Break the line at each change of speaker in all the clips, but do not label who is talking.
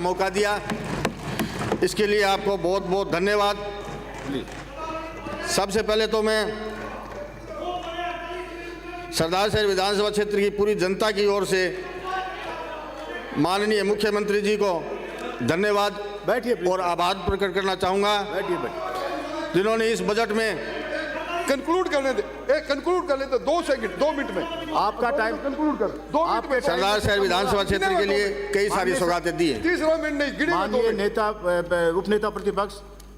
मौका दिया, इसके लिए आपको बहुत बहुत धन्यवाद। सबसे पहले तो मैं सरदार शहर विधानसभा क्षेत्र की पूरी जनता की ओर से माननीय मुख्यमंत्री जी को धन्यवाद और आभार प्रकट करना चाहूँगा, जिन्होंने इस बजट में
कंक्लूड करने दे, कंक्लूड कर लेते 2 सेकंड 2 मिनट में
आपका टाइम
कंक्लूड कर 2 मिनट में
सरदार शहर विधानसभा क्षेत्र के लिए कई सारी सौगातें दी हैं।
तीसरा मिनट नहीं गिने।
माननीय नेता उपनेता प्रतिपक्ष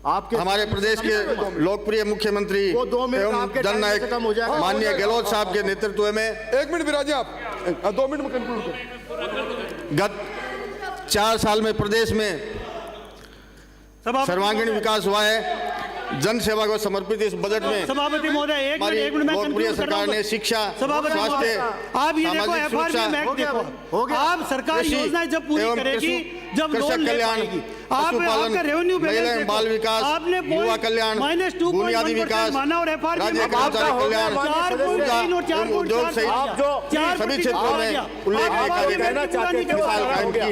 आपके
हमारे प्रदेश के लोकप्रिय मुख्यमंत्री एवं जननायक माननीय गहलोत साहब के नेतृत्व में
1 मिनट विराजे आप 2 मिनट में कंक्लूड कर।
गत 4 साल में प्रदेश में सर्वांगीण विकास हुआ है। जन सेवा को समर्पित इस बजट में
सभापति महोदय एक मिनट में
लोकप्रिय सरकार ने शिक्षा, स्वास्थ्य,
आप ये देखो एफआरबी में देखो, आप सरकार योजनाएं जब पूरी करेगी, जब लोन
कल्याण,
पशुपालन, रेवेन्यू बैलेंस,
बाल विकास,
आपने
युवा कल्याण, बुनियादी विकास, राज्य कर्मचारी कल्याण, उद्योग सहित सभी क्षेत्रों में उल्लेखनीय कार्य मिसाल कायम की है।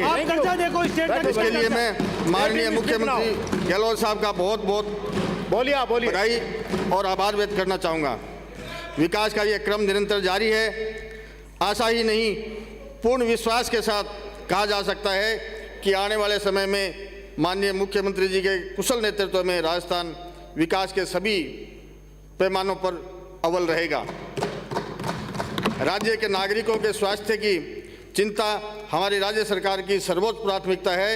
इसके लिए मैं माननीय मुख्यमंत्री गहलोत साहब का बहुत बहुत बधाई और आभार व्यक्त करना चाहूँगा। विकास का ये क्रम निरंतर जारी है। आशा ही नहीं, पूर्ण विश्वास के साथ कहा जा सकता है कि आने वाले समय में माननीय मुख्यमंत्री जी के कुशल नेतृत्व में राजस्थान विकास के सभी पैमानों पर अव्वल रहेगा। राज्य के नागरिकों के स्वास्थ्य की चिंता हमारी राज्य सरकार की सर्वोच्च प्राथमिकता है।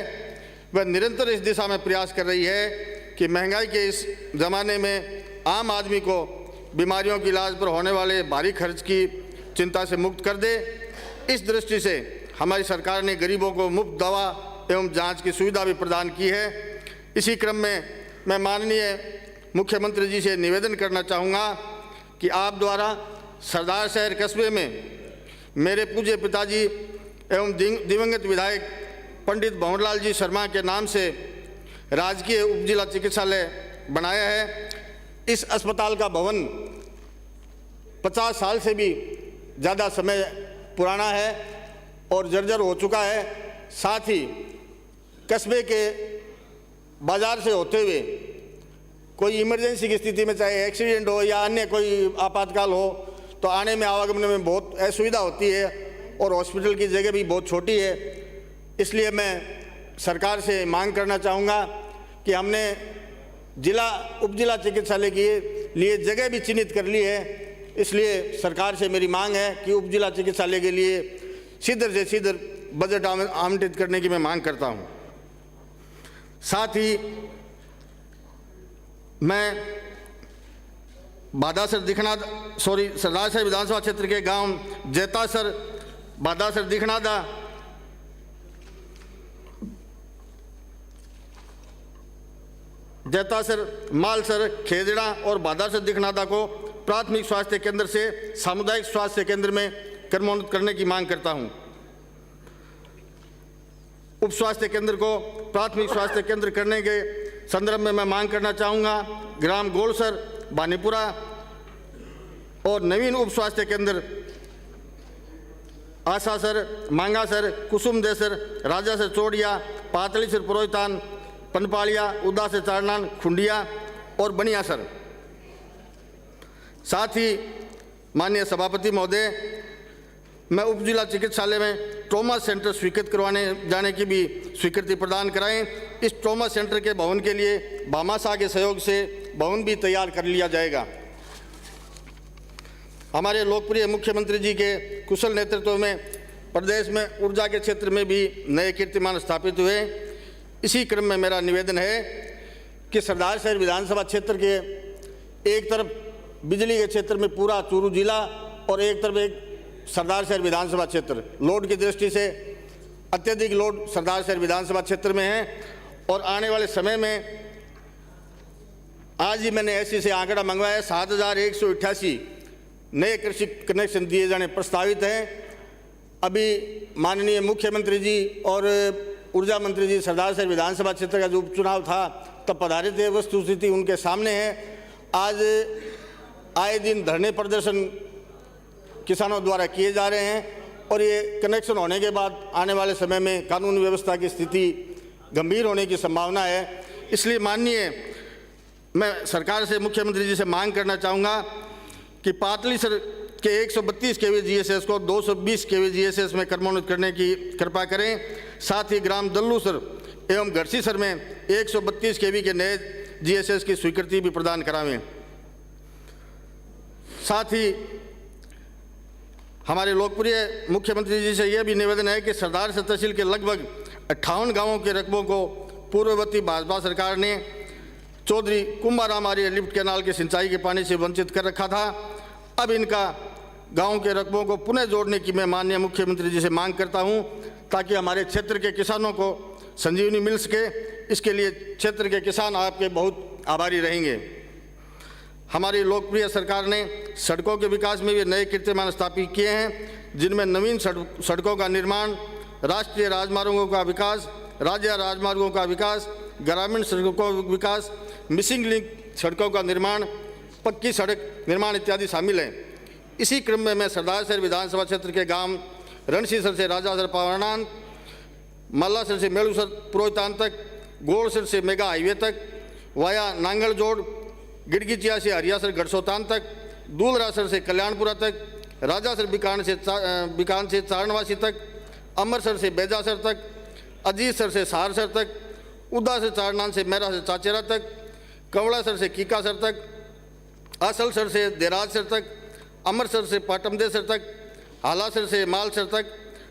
वह निरंतर इस दिशा में प्रयास कर रही है कि महंगाई के इस ज़माने में आम आदमी को बीमारियों के इलाज पर होने वाले भारी खर्च की चिंता से मुक्त कर दे। इस दृष्टि से हमारी सरकार ने गरीबों को मुफ्त दवा एवं जांच की सुविधा भी प्रदान की है। इसी क्रम में मैं माननीय मुख्यमंत्री जी से निवेदन करना चाहूँगा कि आप द्वारा सरदार शहर कस्बे में मेरे पूज्य पिताजी एवं दिवंगत विधायक पंडित भंवरलाल जी शर्मा के नाम से राजकीय उप जिला चिकित्सालय बनाया है। इस अस्पताल का भवन 50 साल से भी ज़्यादा समय पुराना है और जर्जर हो चुका है। साथ ही कस्बे के बाज़ार से होते हुए कोई इमरजेंसी की स्थिति में, चाहे एक्सीडेंट हो या अन्य कोई आपातकाल हो, तो आने में आवागमन में बहुत असुविधा होती है और हॉस्पिटल की जगह भी बहुत छोटी है। इसलिए मैं सरकार से मांग करना चाहूँगा कि हमने उप जिला चिकित्सालय के लिए जगह भी चिन्हित कर ली है। इसलिए सरकार से मेरी मांग है कि उप जिला चिकित्सालय के लिए शीघ्र से शीघ्र बजट आवंटित करने की मैं मांग करता हूँ। साथ ही मैं सरदार शहर विधानसभा क्षेत्र के गांव जैतासर, बादासर, दिखनादा, जैतासर, मालसर, खेजड़ा और बादासर दिखनादा को प्राथमिक स्वास्थ्य केंद्र से सामुदायिक स्वास्थ्य केंद्र में क्रमोन्नत करने की मांग करता हूं। उप स्वास्थ्य केंद्र को प्राथमिक स्वास्थ्य केंद्र करने के संदर्भ में मैं मांग करना चाहूँगा ग्राम गोलसर, बानीपुरा और नवीन उप स्वास्थ्य केंद्र आशासर, मांगासर, कुसुमदेसर, राजासर चोड़िया, पातलीसर पुरोहितान, पनपालिया, उदासर चारनान, खुंडिया और बनियासर। साथ ही माननीय सभापति महोदय, मैं उप जिला चिकित्सालय में ट्रॉमा सेंटर स्वीकृत करवाने जाने की भी स्वीकृति प्रदान कराएं। इस ट्रॉमा सेंटर के भवन के लिए भामाशाह के सहयोग से भवन भी तैयार कर लिया जाएगा। हमारे लोकप्रिय मुख्यमंत्री जी के कुशल नेतृत्व में प्रदेश में ऊर्जा के क्षेत्र में भी नए कीर्तिमान स्थापित हुए। इसी क्रम में मेरा निवेदन है कि सरदार शहर विधानसभा क्षेत्र के एक तरफ बिजली के क्षेत्र में पूरा चूरू जिला और एक तरफ एक सरदार शहर विधानसभा क्षेत्र, लोड की दृष्टि से अत्यधिक लोड सरदार शहर विधानसभा क्षेत्र में है। और आने वाले समय में आज ही मैंने ऐसी से आंकड़ा मंगवाया, 7188 नए कृषि कनेक्शन दिए जाने प्रस्तावित हैं। अभी माननीय मुख्यमंत्री जी और ऊर्जा मंत्री जी सरदार शहर विधानसभा क्षेत्र का जो उपचुनाव था तब पधारे थे, वस्तुस्थिति उनके सामने है। आज आए दिन धरने प्रदर्शन किसानों द्वारा किए जा रहे हैं और ये कनेक्शन होने के बाद आने वाले समय में कानून व्यवस्था की स्थिति गंभीर होने की संभावना है। इसलिए माननीय मैं सरकार से, मुख्यमंत्री जी से मांग करना चाहूँगा कि पातलीसर के 132 केवी जीएसएस को 220 केवी जीएसएस में क्रमोन्नत करने की कृपा करें। साथ ही ग्राम दल्लूसर एवं घरसीसर में 132 केवी के नए जीएसएस की स्वीकृति भी प्रदान करावें। साथ ही हमारे लोकप्रिय मुख्यमंत्री जी से यह भी निवेदन है कि सरदार तहसील के लगभग 58 गांवों के रकबों को पूर्ववर्ती भाजपा सरकार ने चौधरी कुंभाराम आर्य लिफ्ट कैनाल के सिंचाई के पानी से वंचित कर रखा था। अब इनका गांव के रकबों को पुनः जोड़ने की मैं माननीय मुख्यमंत्री जी से मांग करता हूं, ताकि हमारे क्षेत्र के किसानों को संजीवनी मिल सके। इसके लिए क्षेत्र के किसान आपके बहुत आभारी रहेंगे। हमारी लोकप्रिय सरकार ने सड़कों के विकास में भी नए कीर्तिमान स्थापित किए हैं, जिनमें नवीन सड़कों का निर्माण, राष्ट्रीय राजमार्गों का विकास, राज्य राजमार्गों का विकास, ग्रामीण सड़कों का विकास, मिसिंग लिंक सड़कों का निर्माण, पक्की सड़क निर्माण इत्यादि शामिल हैं। इसी क्रम में मैं सरदारसर विधानसभा क्षेत्र के गांव रणसीसर से राजासर पावरनान, मल्लासर से मेलूसर पुरोहितान तक, गोड़सर से मेगा हाईवे तक, वाया नांगल जोड़, गिड़गिचिया से हरियासर गढ़सोतान तक, दूलरासर से कल्याणपुरा तक, राजासर बिकान से चारणवासी तक, अमरसर से बेजासर तक, अजीतसर से सहारसर तक, उदा से चारनान से मेरा से चाचेरा तक, कवड़ासर से कीकासर तक, असलसर से देराजसर तक, अमरसर से पाटमदेसर तक, हालासर से मालसर तक,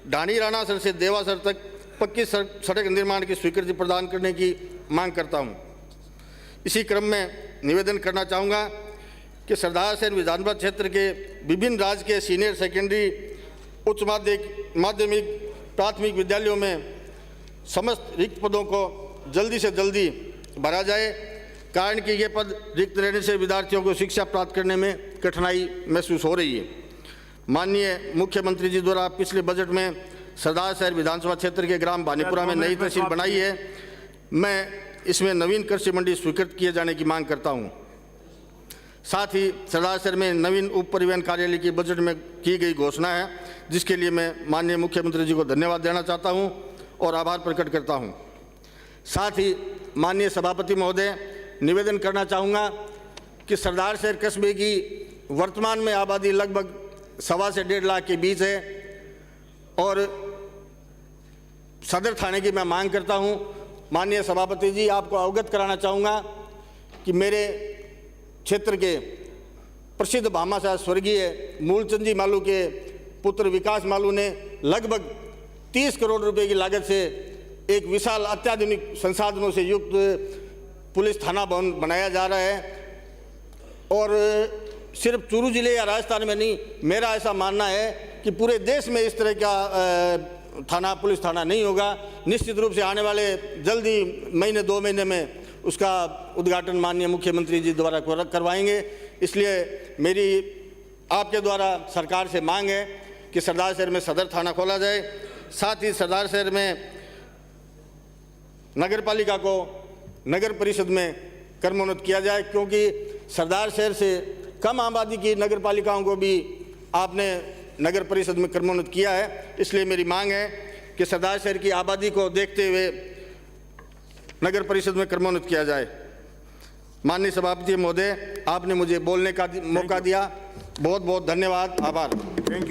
ढाणी राणासर से देवासर तक पक्की सड़क निर्माण की स्वीकृति प्रदान करने की मांग करता हूं। इसी क्रम में निवेदन करना चाहूँगा कि सरदारसर विधानसभा क्षेत्र के विभिन्न राजकीय सीनियर सेकेंडरी, उच्च माध्यमिक प्राथमिक विद्यालयों में समस्त रिक्त पदों को जल्दी से जल्दी भरा जाए, कारण कि ये पद रिक्त रहने से विद्यार्थियों को शिक्षा प्राप्त करने में कठिनाई महसूस हो रही है। माननीय मुख्यमंत्री जी द्वारा पिछले बजट में सरदारसर विधानसभा क्षेत्र के ग्राम भानीपुरा में नई तहसील बनाई है। मैं इसमें नवीन कृषि मंडी स्वीकृत किए जाने की मांग करता हूं। साथ ही सरदारसर में नवीन उप परिवहन कार्यालय की बजट में की गई घोषणा है, जिसके लिए मैं माननीय मुख्यमंत्री जी को धन्यवाद देना चाहता हूं और आभार प्रकट करता हूं। साथ ही माननीय सभापति महोदय, निवेदन करना चाहूँगा कि सरदारसर कस्बे की वर्तमान में आबादी लगभग 1.25 से 1.5 लाख के बीच है और सदर थाने की मैं मांग करता हूं। माननीय सभापति जी, आपको अवगत कराना चाहूँगा कि मेरे क्षेत्र के प्रसिद्ध भामाशाह स्वर्गीय मूलचंद जी मालू के पुत्र विकास मालू ने लगभग 30 करोड़ रुपए की लागत से एक विशाल अत्याधुनिक संसाधनों से युक्त पुलिस थाना भवन बनाया जा रहा है। और सिर्फ चूरू जिले या राजस्थान में नहीं, मेरा ऐसा मानना है कि पूरे देश में इस तरह का थाना, पुलिस थाना नहीं होगा। निश्चित रूप से आने वाले जल्दी महीने 2 महीने में उसका उद्घाटन माननीय मुख्यमंत्री जी द्वारा करवाएंगे। इसलिए मेरी आपके द्वारा सरकार से मांग है कि सरदारसर में सदर थाना खोला जाए। साथ ही सरदारसर में नगर पालिका को नगर परिषद में क्रमोन्नत किया जाए, क्योंकि सरदारसर से कम आबादी की नगर पालिकाओं को भी आपने नगर परिषद में क्रमोन्नत किया है। इसलिए मेरी मांग है कि सरदारसर की आबादी को देखते हुए नगर परिषद में क्रमोन्नत किया जाए। माननीय सभापति महोदय, आपने मुझे बोलने का मौका दिया, बहुत बहुत धन्यवाद, आभार।